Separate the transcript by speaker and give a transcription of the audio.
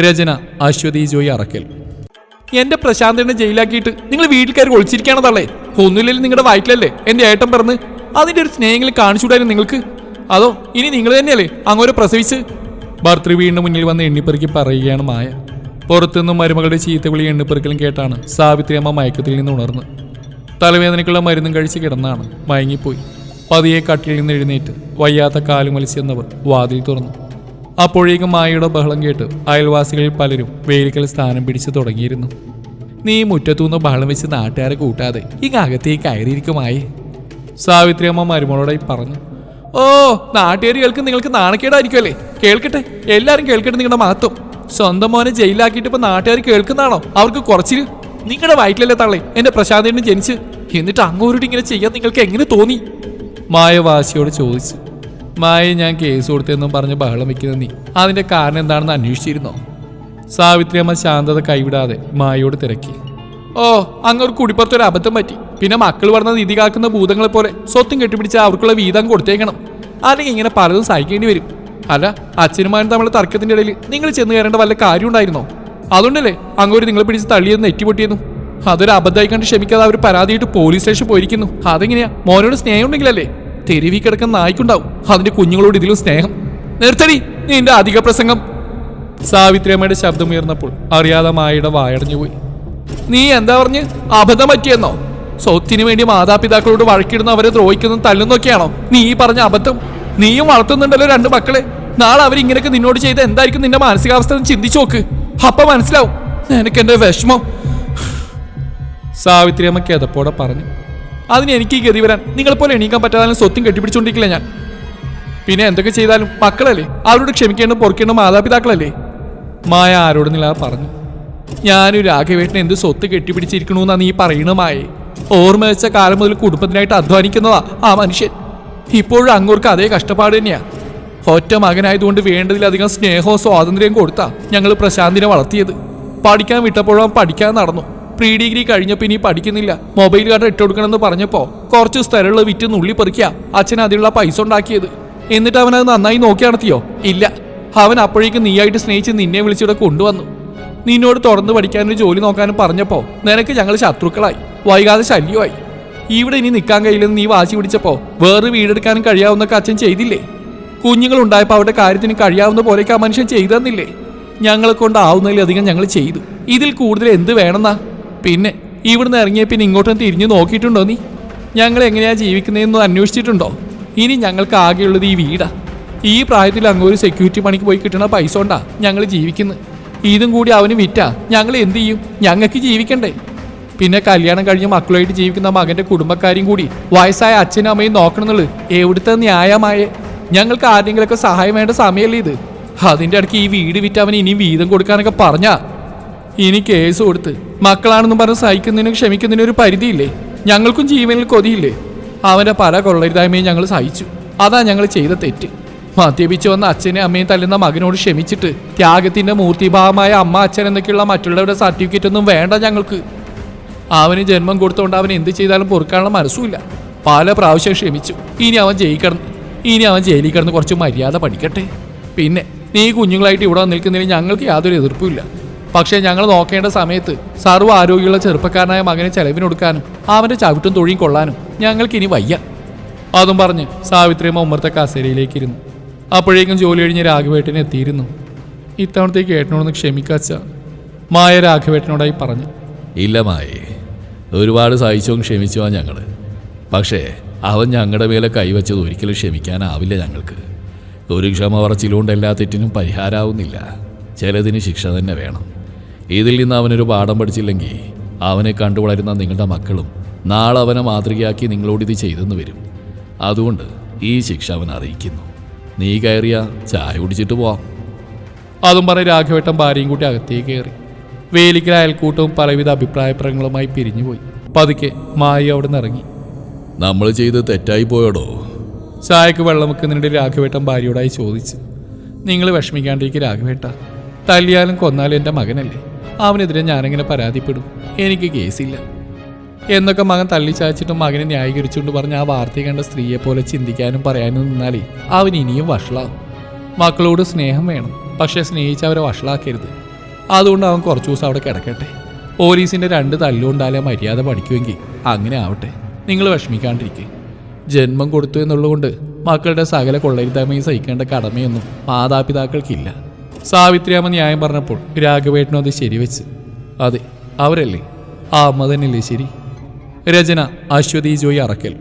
Speaker 1: രചന അശ്വതി ജോയി അറക്കൽ. എന്റെ പ്രശാന്തനെ ജയിലാക്കിയിട്ട് നിങ്ങൾ വീട്ടിൽ കയറി ഒളിച്ചിരിക്കുകയാണോ തള്ളേ? ഒന്നുമില്ലെങ്കിൽ നിങ്ങളുടെ വയറ്റിലല്ലേ എന്റെ ഏട്ടൻ പറഞ്ഞ് അതിന്റെ ഒരു സ്നേഹങ്ങളിൽ കാണിച്ചുകൂടായിരുന്നു നിങ്ങൾക്ക്? അതോ ഇനി നിങ്ങൾ തന്നെയല്ലേ അങ്ങോട്ട് പ്രസവിച്ച്? ഭർത്തൃ വീടിന് മുന്നിൽ വന്ന് എണ്ണിപ്പെറുക്കി പറയുകയാണ് മായ. പുറത്തുനിന്നും മരുമകളുടെ ചീത്തവിളി എണ്ണിപ്പെറുക്കലും കേട്ടാണ് സാവിത്രിയമ്മ മയക്കത്തിൽ നിന്ന് ഉണർന്ന്. തലവേദനയ്ക്കുള്ള മരുന്നും കഴിച്ച് കിടന്നാണ് മയങ്ങിപ്പോയി. പതിയെ കട്ടിൽ നിന്ന് എഴുന്നേറ്റ് വയ്യാത്ത കാലും വലിച്ചെന്നവർ വാതിൽ തുറന്നു. അപ്പോഴേക്കും മായയുടെ ബഹളം കേട്ട് അയൽവാസികളിൽ പലരും വേലിക്കൽ സ്ഥാനം പിടിച്ചു തുടങ്ങിയിരുന്നു. നീ മുറ്റത്തുനിന്ന് ബഹളം വെച്ച് നാട്ടുകാരെ കൂട്ടാതെ ഇങ്ങകത്തേക്ക് കയറിയിരിക്കുമായി സാവിത്രിയമ്മ മരുമകളോടായി പറഞ്ഞു. ഓ, നാട്ടുകാർ കേൾക്കും, നിങ്ങൾക്ക് നാണക്കേടായിരിക്കുമല്ലേ? കേൾക്കട്ടെ, എല്ലാവരും കേൾക്കട്ടെ നിങ്ങളുടെ മഹത്വം. സ്വന്തം മോനെ ജയിലാക്കിയിട്ട് ഇപ്പൊ നാട്ടുകാർ കേൾക്കുന്നതാണോ അവർക്ക് കുറച്ചില്? നിങ്ങളുടെ വയറ്റിലല്ലേ തള്ളേ എന്റെ പ്രശാന്തന് ജനിച്ച്, എന്നിട്ട് അങ്ങോട്ട് ഇങ്ങനെ ചെയ്യാൻ നിങ്ങൾക്ക് എങ്ങനെ തോന്നി? മായ വാശിയോട് ചോദിച്ചു. മായ, ഞാൻ കേസ് കൊടുത്തെന്നും പറഞ്ഞ് ബഹളം വെക്കുന്ന നീ അതിന്റെ കാരണം എന്താണെന്ന് അന്വേഷിച്ചിരുന്നോ? സാവിത്രിയമ്മ ശാന്തത കൈവിടാതെ മായയോട് തിരക്കി. ഓ, അങ്ങൊരു കുടിപ്പുറത്തൊരു അബദ്ധം പറ്റി. പിന്നെ മക്കൾ പറഞ്ഞ നിധി കാക്കുന്ന ഭൂതങ്ങളെ പോലെ സ്വത്തും കെട്ടിപ്പിടിച്ച് അവർക്കുള്ള വീതം കൊടുത്തേക്കണം, അല്ലെങ്കിൽ ഇങ്ങനെ പലതും സഹിക്കേണ്ടി വരും. അല്ല, അച്ഛനുമാരും തമ്മിൽ തർക്കത്തിന്റെ ഇടയിൽ നിങ്ങൾ ചെന്ന് കയറേണ്ട വല്ല കാര്യം ഉണ്ടായിരുന്നോ? അതുകൊണ്ടല്ലേ അങ്ങോട്ട് നിങ്ങളെ പിടിച്ച് തള്ളിയെന്ന് നെറ്റിപ്പൊട്ടിയെന്നു. അതൊരു അബദ്ധമായി കണ്ട് ക്ഷമിക്കാതെ അവർ പരാതിയായിട്ട് പോലീസ് സ്റ്റേഷൻ പോയിരിക്കുന്നു. അതെങ്ങനെയാ? മോനോട് സ്നേഹം ഉണ്ടെങ്കിലല്ലേ? തെരുവി കിടക്കുന്ന നായ്ക്കുണ്ടാവും അതിന്റെ കുഞ്ഞുങ്ങളോട് ഇതിലും സ്നേഹം. നിർത്തടി നിന്റെ അധിക പ്രസംഗം. സാവിത്രിയമ്മയുടെ ശബ്ദമുയർന്നപ്പോൾ അറിയാതെ മായയുടെ വായടഞ്ഞുപോയി. നീ എന്താ പറഞ്ഞ്? അബദ്ധം പറ്റിയെന്നോ? സ്വത്തിന് വേണ്ടി മാതാപിതാക്കളോട് വഴക്കിടുന്ന അവരെ ദ്രോഹിക്കുന്നതും തല്ലുന്നൊക്കെയാണോ നീ ഈ പറഞ്ഞ അബദ്ധം? നീയും വളർത്തുന്നുണ്ടല്ലോ 2 മക്കളെ. നാളെ അവരിങ്ങനെയൊക്കെ നിന്നോട് ചെയ്ത് എന്തായിരിക്കും നിന്റെ മാനസികാവസ്ഥ ചിന്തിച്ചു നോക്ക്. അപ്പൊ മനസ്സിലാവും എനിക്ക് എന്റെ വിഷമം. സാവിത്രിയമ്മ കിതപ്പോടെ പറഞ്ഞു. അതിന് എനിക്ക് ഈ ഗതി വരാൻ നിങ്ങളെപ്പോലെ എണീക്കാൻ പറ്റാതെ സ്വത്തും കെട്ടിപ്പിടിച്ചോണ്ടിരിക്കില്ല ഞാൻ. പിന്നെ എന്തൊക്കെ ചെയ്താലും മക്കളല്ലേ, അവരോട് ക്ഷമിക്കേണ്ട പൊറുക്കേണ്ട മാതാപിതാക്കളല്ലേ? മായ ആരോടുന്നില്ലാതെ പറഞ്ഞു. ഞാനൊരു രാഘവേട്ടനെ എന്ത് സ്വത്ത് കെട്ടിപ്പിടിച്ചിരിക്കണമെന്നാ നീ പറയണമായേ? ഓർമ്മ വെച്ച കാലം മുതൽ കുടുംബത്തിനായിട്ട് അധ്വാനിക്കുന്നതാ ആ മനുഷ്യൻ. ഇപ്പോഴും അങ്ങോർക്ക് അതേ കഷ്ടപ്പാട് തന്നെയാ. ഒറ്റ മകനായതുകൊണ്ട് വേണ്ടതിലധികം സ്നേഹവും സ്വാതന്ത്ര്യവും കൊടുത്താ ഞങ്ങൾ പ്രശാന്തിനെ വളർത്തിയത്. പഠിക്കാൻ വിട്ടപ്പോഴും പഠിക്കാൻ നടന്നു. പ്രീ ഡിഗ്രി കഴിഞ്ഞപ്പോൾ ഇനി പഠിക്കുന്നില്ല, മൊബൈൽ കാർഡ് ഇട്ടുകൊടുക്കണമെന്ന് പറഞ്ഞപ്പോ കുറച്ച് സ്ഥലമുള്ള വിറ്റ് നുള്ളി പെറുക്കിയ അച്ഛൻ അതിനുള്ള പൈസ ഉണ്ടാക്കിയത്. എന്നിട്ട് അവനത് നന്നായി നോക്കി നടത്തിയോ? ഇല്ല. അവൻ അപ്പോഴേക്കും നീയായിട്ട് സ്നേഹിച്ച് നിന്നെ വിളിച്ചിവിടെ കൊണ്ടുവന്നു. നിന്നോട് തുറന്ന് പഠിക്കാനൊരു ജോലി നോക്കാനും പറഞ്ഞപ്പോ നിനക്ക് ഞങ്ങൾ ശത്രുക്കളായി, വൈകാതെ ശല്യമായി. ഇവിടെ ഇനി നിൽക്കാൻ കഴിയില്ലെന്ന് നീ വാശി പിടിച്ചപ്പോ വേറെ വീടെടുക്കാനും കഴിയാവുന്നൊക്കെ അച്ഛൻ ചെയ്തില്ലേ? കുഞ്ഞുങ്ങളുണ്ടായപ്പോൾ അവരുടെ കാര്യത്തിന് കഴിയാവുന്ന പോലെയൊക്കെ ആ മനുഷ്യൻ ചെയ്തെന്നില്ലേ? ഞങ്ങളെ കൊണ്ടാവുന്നതിലധികം ഞങ്ങൾ ചെയ്തു. ഇതിൽ കൂടുതൽ എന്ത് വേണമെന്നാ? പിന്നെ ഇവിടുന്ന് ഇറങ്ങിയ പിന്നെ ഇങ്ങോട്ടും തിരിഞ്ഞു നോക്കിയിട്ടുണ്ടോ നീ? ഞങ്ങൾ എങ്ങനെയാ ജീവിക്കുന്നതെന്ന് അന്വേഷിച്ചിട്ടുണ്ടോ? ഇനി ഞങ്ങൾക്ക് ആകെയുള്ളത് ഈ വീടാ. ഈ പ്രായത്തിൽ അങ്ങൊരു സെക്യൂരിറ്റി പണിക്ക് പോയി കിട്ടുന്ന പൈസ കൊണ്ടാ ഞങ്ങൾ ജീവിക്കുന്നത്. ഇതും കൂടി അവന് വിറ്റാ ഞങ്ങൾ എന്ത് ചെയ്യും? ഞങ്ങൾക്ക് ജീവിക്കണ്ടേ? പിന്നെ കല്യാണം കഴിഞ്ഞ് മക്കളുമായിട്ട് ജീവിക്കുന്ന മകന്റെ കുടുംബക്കാരെയും കൂടി വയസ്സായ അച്ഛനും അമ്മയും നോക്കണമെന്നുള്ളത് എവിടുത്തെ ന്യായമായേ? ഞങ്ങൾക്ക് ആരെങ്കിലുമൊക്കെ സഹായം വേണ്ട സമയമല്ലേ ഇത്? അതിൻ്റെ ഇടയ്ക്ക് ഈ വീട് വിറ്റ് അവന് ഇനിയും വീതം കൊടുക്കാനൊക്കെ പറഞ്ഞാ ഇനി കേസ് കൊടുത്ത് മക്കളാണെന്നും പറഞ്ഞ് സഹിക്കുന്നതിനും ക്ഷമിക്കുന്നതിനും ഒരു പരിധിയില്ലേ? ഞങ്ങൾക്കും ജീവനിൽ കൊതിയില്ലേ? അവൻ്റെ പല കൊള്ളരുതായ്മയും ഞങ്ങൾ സഹിച്ചു. അതാ ഞങ്ങൾ ചെയ്ത തെറ്റ്. മദ്യപിച്ച് വന്ന അച്ഛനെയും അമ്മയും തല്ലുന്ന മകനോട് ക്ഷമിച്ചിട്ട് ത്യാഗത്തിന്റെ മൂർത്തിഭാവമായ അമ്മ അച്ഛൻ എന്നൊക്കെയുള്ള മറ്റുള്ളവരുടെ സർട്ടിഫിക്കറ്റ് ഒന്നും വേണ്ട ഞങ്ങൾക്ക്. അവന് ജന്മം കൊടുത്തുകൊണ്ട് അവൻ എന്ത് ചെയ്താലും പൊറുക്കാനുള്ള മനസ്സുമില്ല. പല പ്രാവശ്യം ക്ഷമിച്ചു. ഇനി അവൻ ജയിലിൽ കിടന്ന് കുറച്ച് മര്യാദ പഠിക്കട്ടെ. പിന്നെ നീ കുഞ്ഞുങ്ങളായിട്ട് ഇവിടെ നിൽക്കുന്നതിന് ഞങ്ങൾക്ക് യാതൊരു എതിർപ്പുമില്ല. പക്ഷേ ഞങ്ങൾ നോക്കേണ്ട സമയത്ത് സർവ്വ ആരോഗ്യമുള്ള ചെറുപ്പക്കാരനായ മകനെ ചെലവിനൊടുക്കാനും അവൻ്റെ ചവിട്ടും തൊഴിയും കൊള്ളാനും ഞങ്ങൾക്കിനി വയ്യ. അതും പറഞ്ഞ് സാവിത്രിയമ്മ ഉമ്മർത്തെ കസേരയിലേക്ക് ഇരുന്നു. അപ്പോഴേക്കും ജോലി കഴിഞ്ഞ് രാഘവേട്ടനെ എത്തിയിരുന്നു. ഇത്തവണത്തേക്ക് ഏട്ടനോടൊന്ന് ക്ഷമിക്കാച്ച, മായ രാഘവേട്ടനോടായി പറഞ്ഞു.
Speaker 2: ഇല്ല മായേ, ഒരുപാട് സഹിച്ചോ ക്ഷമിച്ചോ ഞങ്ങൾ. പക്ഷേ അവൻ ഞങ്ങളുടെ മേലെ കൈവച്ചത് ഒരിക്കലും ക്ഷമിക്കാനാവില്ല ഞങ്ങൾക്ക്. ഒരു ക്ഷമ പറച്ചിലുകൊണ്ട് എല്ലാ തെറ്റിനും പരിഹാരമാവുന്നില്ല. ചിലതിന് ശിക്ഷ തന്നെ വേണം. ഇതിൽ നിന്ന് അവനൊരു പാഠം പഠിച്ചില്ലെങ്കിൽ അവനെ കണ്ടു വളരുന്ന നിങ്ങളുടെ മക്കളും നാളെ അവനെ മാതൃകയാക്കി നിങ്ങളോടിത് ചെയ്തെന്ന് വരും. അതുകൊണ്ട് ഈ ശിക്ഷ അവൻ അറിയിക്കുന്നു. നീ കയറിയ ചായ കുടിച്ചിട്ട് പോവാം.
Speaker 1: അതും പറഞ്ഞ് രാഘവേട്ടൻ ഭാര്യയും കൂട്ടി അകത്തേക്ക് കയറി. വേലിക്കൽ അയൽക്കൂട്ടവും പലവിധ അഭിപ്രായപ്രകടനങ്ങളുമായി പിരിഞ്ഞുപോയി. പതുക്കെ മായി അവിടെ നിന്ന് ഇറങ്ങി.
Speaker 2: നമ്മൾ ചെയ്ത് തെറ്റായി പോയോടോ?
Speaker 1: ചായക്ക് വെള്ളം വെക്കുന്നതിനിടെ രാഘവേട്ടൻ ഭാര്യയോടായി ചോദിച്ചു. നിങ്ങൾ വിഷമിക്കാണ്ടിരിക്കും രാഘവേട്ട. തല്ലിയാലും കൊന്നാലും എൻ്റെ മകനല്ലേ, അവനെതിരെ ഞാനെങ്ങനെ പരാതിപ്പെടും? എനിക്ക് കേസില്ല എന്നൊക്കെ മകൻ തള്ളിച്ചാച്ചിട്ടും മകനെ ന്യായീകരിച്ചുകൊണ്ട് പറഞ്ഞ ആ വാർത്തയെ കണ്ട സ്ത്രീയെ പോലെ ചിന്തിക്കാനും പറയാനും നിന്നാലേ അവൻ ഇനിയും വഷളാവും. മക്കളോട് സ്നേഹം വേണം, പക്ഷേ സ്നേഹിച്ചവരെ വഷളാക്കരുത്. അതുകൊണ്ട് അവൻ കുറച്ച് ദിവസം അവിടെ കിടക്കട്ടെ. പോലീസിൻ്റെ 2 തല്ലുകൊണ്ടാലേ മര്യാദ പഠിക്കുമെങ്കിൽ അങ്ങനെ ആവട്ടെ. നിങ്ങൾ വിഷമിക്കാണ്ടിരിക്കുക. ജന്മം കൊടുത്തു എന്നുള്ളതുകൊണ്ട് മക്കളുടെ സകല കൊള്ളരുതായ്മയും സഹിക്കേണ്ട കടമയൊന്നും മാതാപിതാക്കൾക്കില്ല. സാവിത്രിയമ്മ ന്യായം പറഞ്ഞപ്പോൾ രാഘവേട്ടനും അത് ശരിവെച്ച്. അതെ, അവരല്ലേ, ആ അമ്മ തന്നെയല്ലേ ശരി. രചന അശ്വതി ജോയി അറക്കൽ.